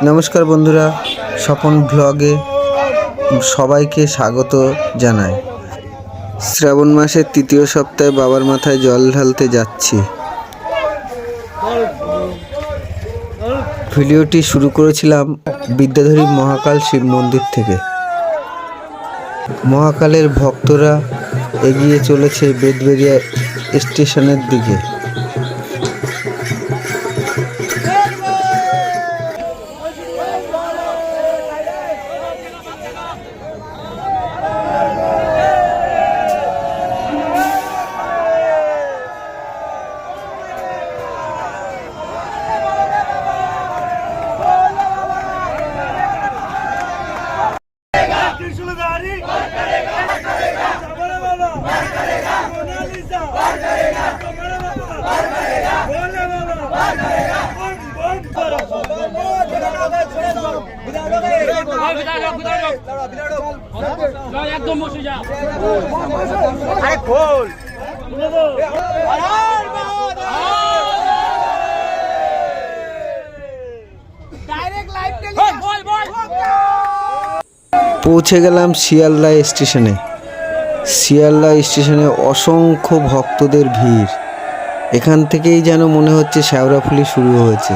নমস্কার বন্ধুরা, স্বপন ব্লগে সবাইকে স্বাগত জানাই। শ্রাবণ মাসের তৃতীয় সপ্তাহে বাবার মাথায় জল ঢালতে যাচ্ছি। ভিডিওটি শুরু করেছিলাম বিদ্যাধরী মহাকাল শিব মন্দির থেকে। মহাকালের ভক্তরা এগিয়ে চলেছে বেদবেরিয়া স্টেশনের দিকে। পৌঁছে গেলাম শিয়ালদা স্টেশনে। শিয়ালদা স্টেশনে অসংখ্য ভক্তদের ভিড়। এখান থেকেই যেন মনে হচ্ছে শেওড়াফুলি শুরু হয়েছে।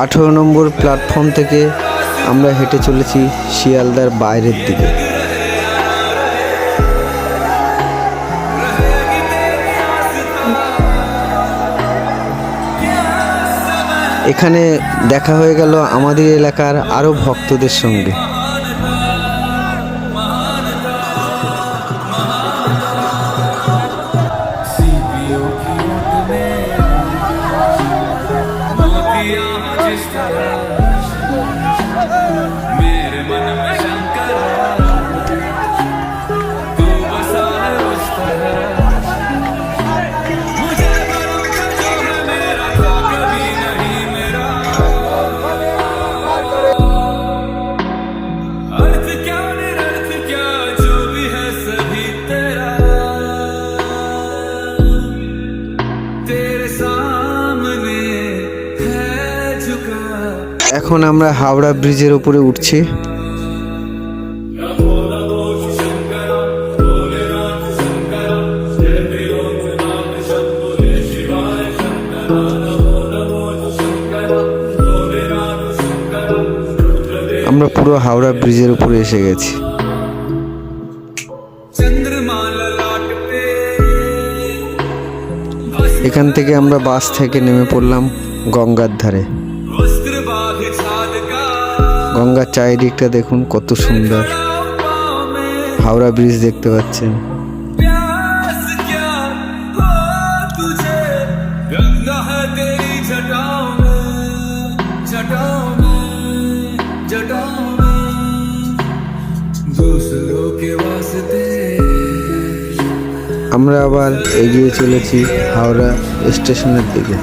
আঠারো নম্বর প্ল্যাটফর্ম থেকে আমরা হেঁটে চলেছি শিয়ালদার বাইরের দিকে। এখানে দেখা হয়ে গেল আমাদের এলাকার আরও ভক্তদের সঙ্গে। এখন আমরা হাওড়া ব্রিজের উপরে উঠছি। আমরা পুরো হাওড়া ব্রিজের উপরে এসে গেছি। এখান থেকে আমরা বাস থেকে নেমে পড়লাম গঙ্গার ধারে। গঙ্গার চারিদিকটা দেখুন কত সুন্দর। হাওড়া ব্রিজ দেখতে পাচ্ছেন। আমরা আবার এগিয়ে চলেছি হাওড়া স্টেশনের দিকে।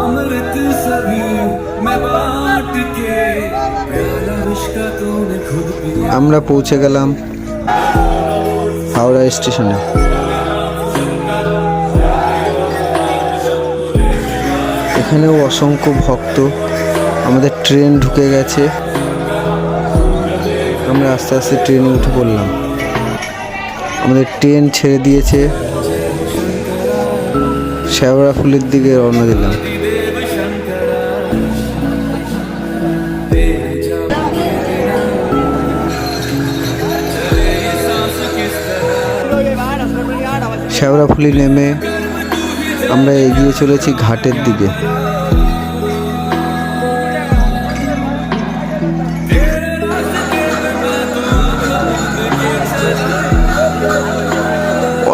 अमृत सभी मैं আমরা পৌঁছে গেলাম হাওড়া স্টেশনে। এখানেও অসংখ্য ভক্ত। আমাদের ট্রেন ঢুকে গেছে, আমরা আস্তে আস্তে ট্রেনে উঠে পড়লাম। আমাদের ট্রেন ছেড়ে দিয়েছে, শেওড়াফুলির দিকে রওনা দিলাম। শেওড়াফুলি নেমে আমরা এগিয়ে চলেছি ঘাটের দিকে।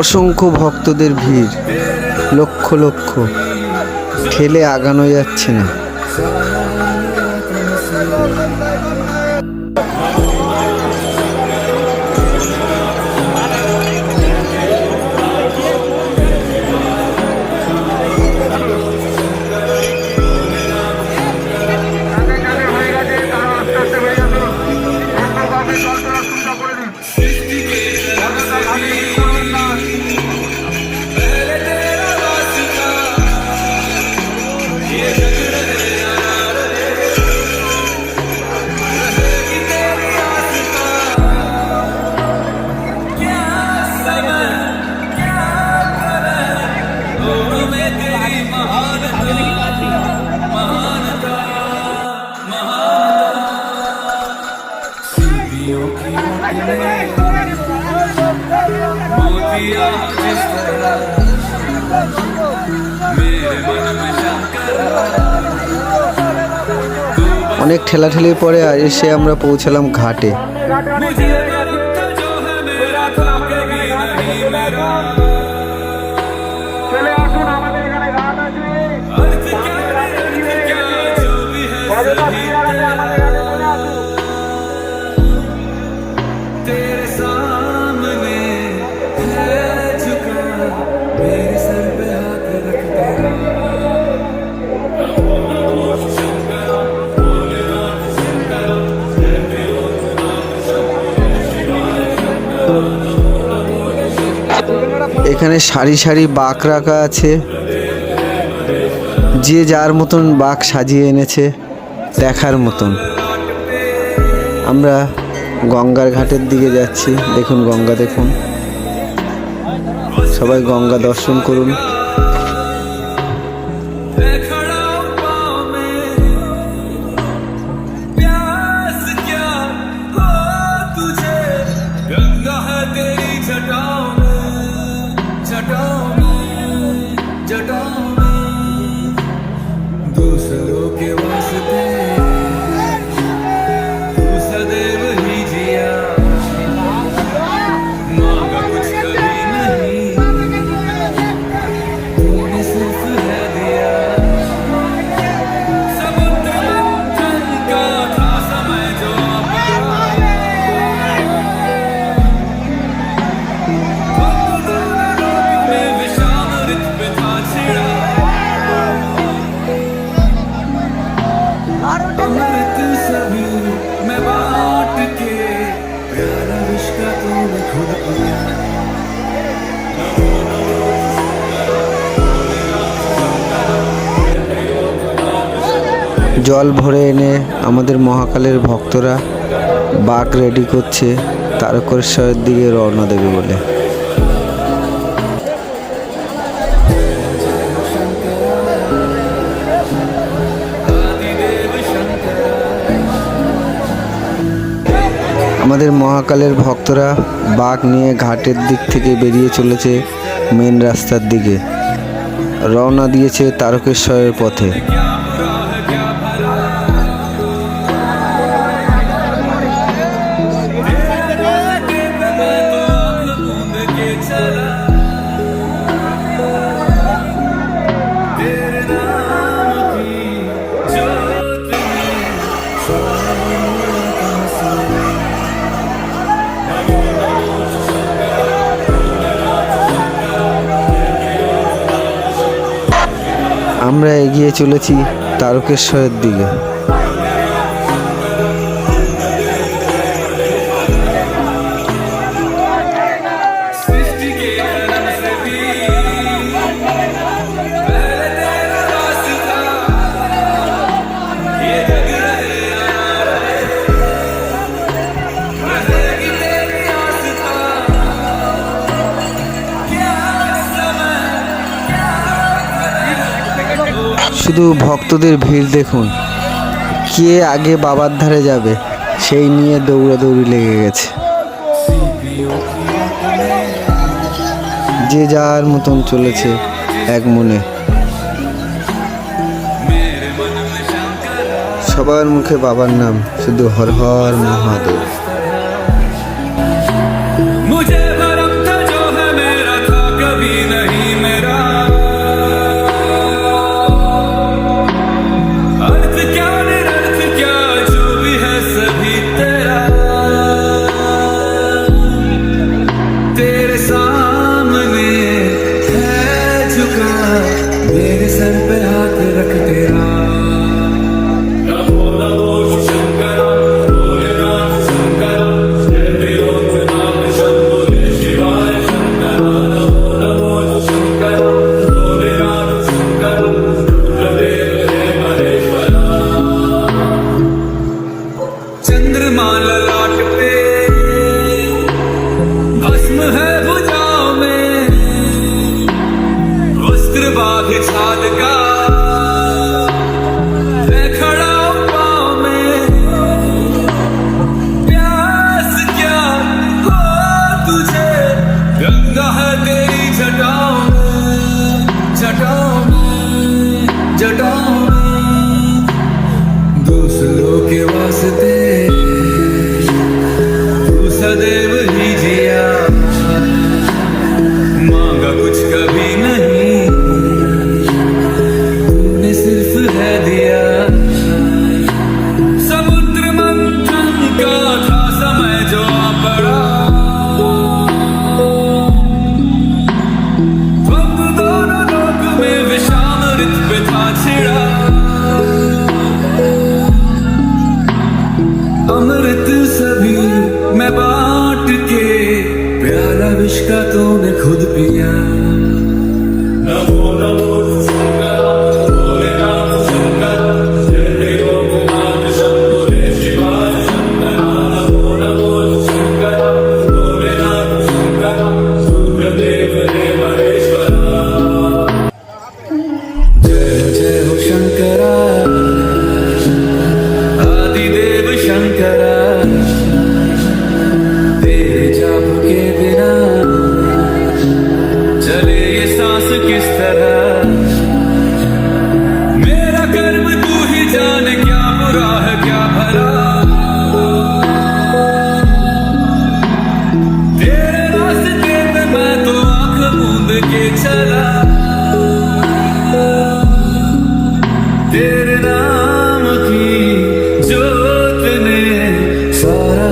অসংখ্য ভক্তদের ভিড়, লক্ষ লক্ষ, ঠেলে আগানো যাচ্ছে না। অনেক ঠেলাঠেলির পরে এসে আমরা পৌঁছালাম ঘাটে। এখানে সারি সারি বাঁক রাখা আছে, যে যার মতন বাঁক সাজিয়ে এনেছে, দেখার মতন। আমরা গঙ্গার ঘাটের দিকে যাচ্ছি। দেখুন গঙ্গা, দেখুন, সবাই গঙ্গা দর্শন করুন। জল ভরে এনে আমাদের মহাকালের ভক্তরা বাঁক রেডি করছে তারকেশ্বরের দিকে রওনা দেবে বলে। আমাদের মহাকালের ভক্তরা বাঁক নিয়ে ঘাটের দিক থেকে বেরিয়ে চলেছে মেন রাস্তার দিকে, রওনা দিয়েছে তারকেশ্বরের পথে। আমরা এগিয়ে চলেছি তারকেশ্বরের দিকে। শুধু ভক্তদের ভিড় দেখুন, কে আগে বাবার ধারে যাবে সেই নিয়ে দৌড়াদৌড়ি লেগে গেছে। যে যার মতন চলেছে এক মনে। সবার মুখে বাবার নাম, শুধু হর হর মহাদেব। मुझे भरम था जो है मेरा था कभी नहीं मेरा, अर्थ क्या निरर्थ क्या जो भी है सभी तेरा, तेरे सामने है झुका मेरे सर पे हाथ रख तेरा। चंद्रमा ललाट पे भस्म है भुजाओं में, वस्त्र बाघ छाद का मैं खड़ा हूं पाँव में, प्यास क्या हो तुझे गंगा है तेरी जटाओं में, जटाओं में, जटाओं में, दूसरों के वास्ते सदैव ही जिया, मांगा कुछ कभी नहीं तूने सिर्फ है दिया। समुद्र मंथन का था समय जो आ पड़ा, द्वंद्व दोनों लोक में विषामृत पे था छिड़ा, अमृत सभी मैं बांट के प्याला विष का तूने खुद पिया। नमो नमो शंकर भोलेनाथ शंकर, जय लोकनाथ शंभो जय शिवाय शंकर। नमो नमो शंकर भोलेनाथ शंकर, रुद्रदेव हे महेश्वर। जय जय हो शंकरा आदिदेव शंकरा, तेरे जाप के बिना चले ये सांस किस तरह, मेरा कर्म तू ही जाने क्या बुरा है क्या भला, तेरे रास्ते पे मैं तो आंख मूंद के चला, तेरे नाम की जोत ने सारा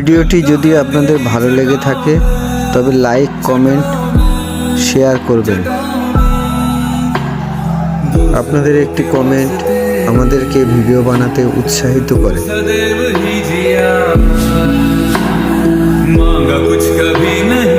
ভিডিওটি যদি আপনাদের ভালো লেগে থাকে তবে লাইক, কমেন্ট, শেয়ার করবেন। আপনাদের একটি কমেন্ট আমাদেরকে ভিডিও বানাতে উৎসাহিত করে। सदैव ही जिया मांगा कुछ कभी नहीं